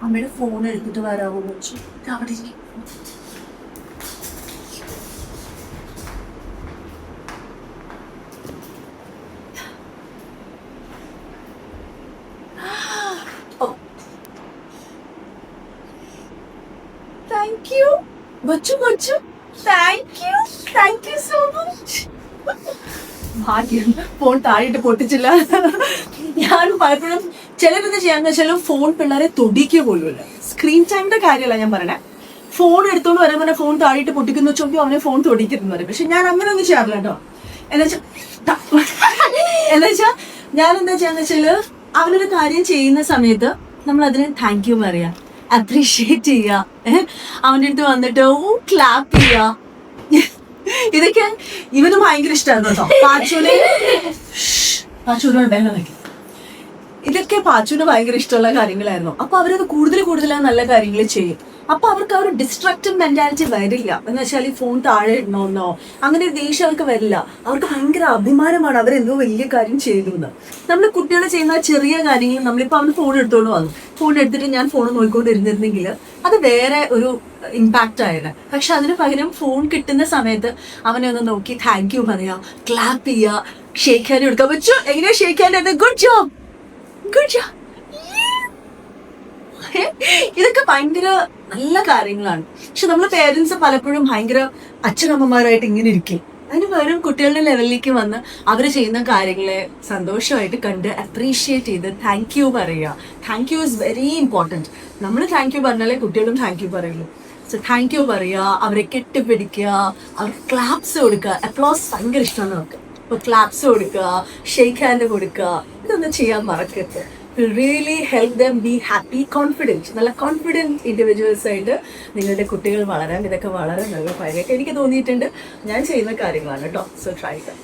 അമ്മയുടെ ഫോൺ എടുത്തിട്ട് വരാമോ വെച്ചു അവിടെ thank you Bachchu Bachchu thank you so much. ഭാഗ്യം ഫോൺ താഴെയിട്ട് പൊട്ടിച്ചില്ല. ഞാൻ പലപ്പോഴും ചിലരെന്താ ചെയ്യാന്ന് വെച്ചാലും ഫോൺ പിള്ളേരെ തൊടിക്കുക പോലുമില്ല. സ്ക്രീൻ ടൈമിന്റെ കാര്യമല്ല ഞാൻ പറയണേ, ഫോൺ എടുത്തോണ്ട് വരാൻ പറഞ്ഞ ഫോൺ താഴെയിട്ട് പൊട്ടിക്കുന്ന വെച്ചോക്കി അവനെ ഫോൺ തൊടിക്കുന്നു പറയും. പക്ഷെ ഞാൻ അങ്ങനെ ഒന്നും ചെയ്യാറില്ല കേട്ടോ. എന്നുവെച്ചാ ഞാൻ എന്താ ചെയ്യാന്ന് വെച്ചാല് അവനൊരു കാര്യം ചെയ്യുന്ന സമയത്ത് നമ്മൾ അതിന് താങ്ക് യു പറയാ, അപ്രീഷിയേറ്റ് ചെയ്യാ, അവൻ്റെ അടുത്ത് വന്നിട്ട് ക്ലാപ്പ് ചെയ്യാ. ഇതൊക്കെ ഇവന് ഭയങ്കര ഇഷ്ടമായിരുന്നു കേട്ടോ. പാച്ചുവിനോട് ബഹളം വയ്ക്കും. ഇതൊക്കെ പാച്ചുവിന് ഭയങ്കര ഇഷ്ടമുള്ള കാര്യങ്ങളായിരുന്നു. അപ്പൊ അവരത് കൂടുതൽ നല്ല കാര്യങ്ങൾ ചെയ്യും. അപ്പൊ അവർക്ക് ആ ഒരു ഡിസ്ട്രക്റ്റീവ് മെന്റാലിറ്റി വരില്ല. എന്ന് വെച്ചാൽ ഈ ഫോൺ താഴെ ഇടണമെന്നോ അങ്ങനെ ഒരു ദേഷ്യം അവർക്ക് വരില്ല. അവർക്ക് ഭയങ്കര അഭിമാനമാണ് അവരെന്തോ വലിയ കാര്യം ചെയ്തു എന്ന്. നമ്മൾ കുട്ടികൾ ചെയ്യുന്ന ചെറിയ കാര്യങ്ങൾ, നമ്മളിപ്പോൾ അവന് ഫോൺ എടുത്തോണ്ട് വന്നു, ഫോൺ എടുത്തിട്ട് ഞാൻ ഫോൺ നോക്കിക്കൊണ്ടിരുന്നിരുന്നെങ്കിൽ അത് വേറെ ഒരു ഇമ്പാക്റ്റ് ആയത്. പക്ഷെ അതിന് പകരം ഫോൺ കിട്ടുന്ന സമയത്ത് അവനെ ഒന്ന് നോക്കി താങ്ക് യു പറയാ, ക്ലാപ്പ് ചെയ്യുക, ഷേക്ക് ഹാൻഡ് കൊടുക്കാൻ പറ്റൂ. എങ്ങനെയാ ഷേക്ക് ഹാൻഡ്? Good job. ഇതൊക്കെ ഭയങ്കര നല്ല കാര്യങ്ങളാണ്. പക്ഷെ നമ്മൾ പേരൻസ് പലപ്പോഴും ഭയങ്കര അച്ഛനമ്മമാരായിട്ട് ഇങ്ങനെ ഇരിക്കും. അതിന് പകരം കുട്ടികളുടെ ലെവലിലേക്ക് വന്ന് അവർ ചെയ്യുന്ന കാര്യങ്ങളെ സന്തോഷമായിട്ട് കണ്ട് അപ്രീഷിയേറ്റ് ചെയ്ത് താങ്ക് യു പറയുക. Thank you is very important. നമ്മൾ താങ്ക് യു പറഞ്ഞാലേ കുട്ടികളും താങ്ക് യു പറയുള്ളൂ. സോ താങ്ക് യു പറയുക, അവരെ കെട്ടിപ്പിടിക്കുക, അവർക്ക് ക്ലാപ്സ് കൊടുക്കുക. അപ്ലോസ് ഭയങ്കര ഇഷ്ടമാണ് നമുക്ക്. അപ്പോൾ ക്ലാപ്സ് കൊടുക്കുക, ഷേക്ക് ഹാൻഡ് കൊടുക്കുക, ഇതൊന്നും ചെയ്യാൻ മറക്കരുത്. Really help them be happy, confident. നല്ല കോൺഫിഡൻറ്റ് ഇൻഡിവിജ്വൽസ് ആയിട്ട് നിങ്ങളുടെ കുട്ടികൾ വളരാൻ ഇതൊക്കെ വളരെ നല്ല കാര്യമായിട്ട് എനിക്ക് തോന്നിയിട്ടുണ്ട്. ഞാൻ ചെയ്യുന്ന കാര്യങ്ങളാണ് കേട്ടോ. So try dum.